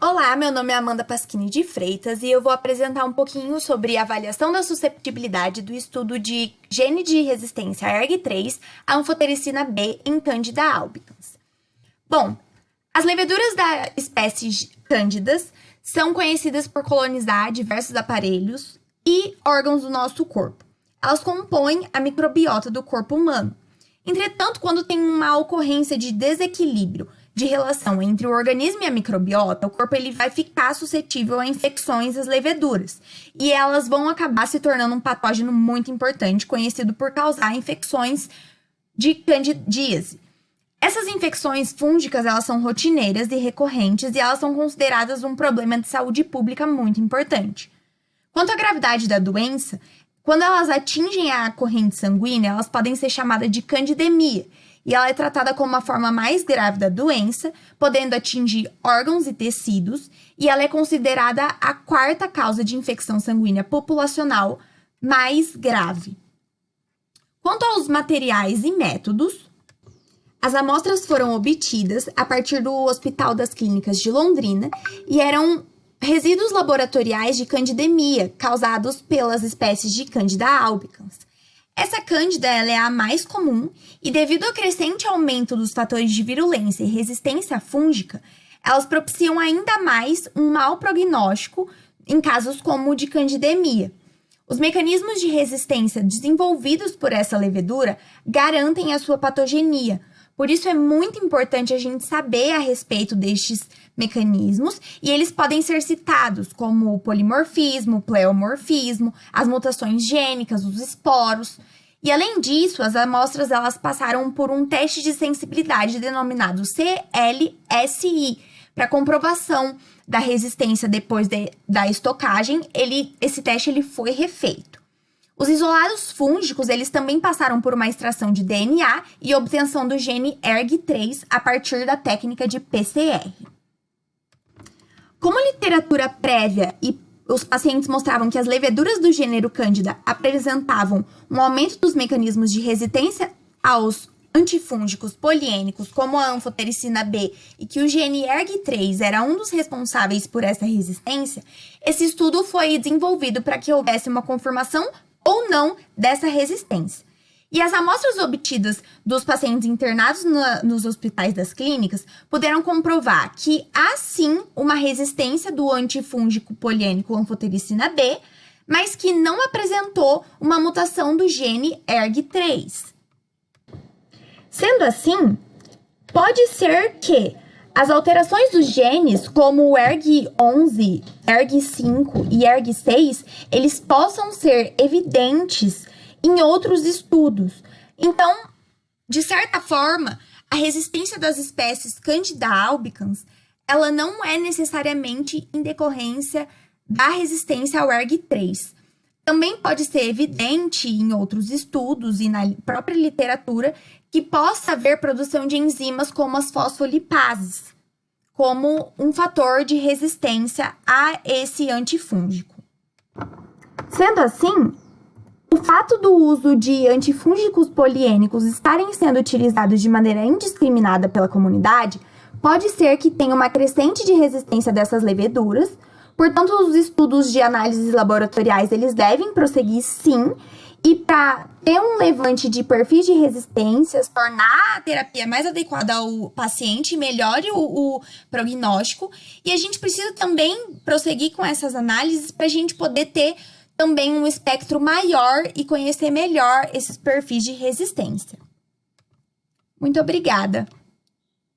Olá, meu nome é Amanda Pasquini de Freitas e eu vou apresentar um pouquinho sobre a avaliação da susceptibilidade do estudo de gene de resistência ERG3 à anfotericina B em Candida albicans. Bom, as leveduras da espécie Cândidas são conhecidas por colonizar diversos aparelhos e órgãos do nosso corpo. Elas compõem a microbiota do corpo humano. Entretanto, quando tem uma ocorrência de desequilíbrio de relação entre o organismo e a microbiota, o corpo ele vai ficar suscetível a infecções das leveduras. E elas vão acabar se tornando um patógeno muito importante, conhecido por causar infecções de candidíase. Essas infecções fúngicas, elas são rotineiras e recorrentes e elas são consideradas um problema de saúde pública muito importante. Quanto à gravidade da doença, quando elas atingem a corrente sanguínea, elas podem ser chamadas de candidemia, e ela é tratada como uma forma mais grave da doença, podendo atingir órgãos e tecidos, e ela é considerada a quarta causa de infecção sanguínea populacional mais grave. Quanto aos materiais e métodos, as amostras foram obtidas a partir do Hospital das Clínicas de Londrina e eram resíduos laboratoriais de candidemia causados pelas espécies de Candida albicans. Essa cândida ela é a mais comum e, devido ao crescente aumento dos fatores de virulência e resistência fúngica, elas propiciam ainda mais um mau prognóstico em casos como o de candidemia. Os mecanismos de resistência desenvolvidos por essa levedura garantem a sua patogenia. Por isso, é muito importante a gente saber a respeito destes mecanismos e eles podem ser citados como o polimorfismo, o pleomorfismo, as mutações gênicas, os esporos. E, além disso, as amostras elas passaram por um teste de sensibilidade denominado CLSI, para comprovação da resistência depois da estocagem. Esse teste ele foi refeito. Os isolados fúngicos, eles também passaram por uma extração de DNA e obtenção do gene ERG3 a partir da técnica de PCR. Como a literatura prévia e os pacientes mostravam que as leveduras do gênero Candida apresentavam um aumento dos mecanismos de resistência aos antifúngicos poliênicos, como a anfotericina B, e que o gene ERG3 era um dos responsáveis por essa resistência, esse estudo foi desenvolvido para que houvesse uma confirmação ou não dessa resistência. E as amostras obtidas dos pacientes internados nos hospitais das clínicas puderam comprovar que há sim uma resistência do antifúngico poliênico anfotericina B, mas que não apresentou uma mutação do gene ERG3. Sendo assim, pode ser que as alterações dos genes, como o ERG11, ERG5 e ERG6, eles possam ser evidentes em outros estudos. Então, de certa forma, a resistência das espécies Candida albicans, ela não é necessariamente em decorrência da resistência ao ERG3. Também pode ser evidente em outros estudos e na própria literatura que possa haver produção de enzimas como as fosfolipases, como um fator de resistência a esse antifúngico. Sendo assim, o fato do uso de antifúngicos poliênicos estarem sendo utilizados de maneira indiscriminada pela comunidade pode ser que tenha uma crescente de resistência dessas leveduras. Portanto, os estudos de análises laboratoriais, eles devem prosseguir sim, e para ter um levante de perfis de resistências, tornar a terapia mais adequada ao paciente, melhore o prognóstico, e a gente precisa também prosseguir com essas análises para a gente poder ter também um espectro maior e conhecer melhor esses perfis de resistência. Muito obrigada!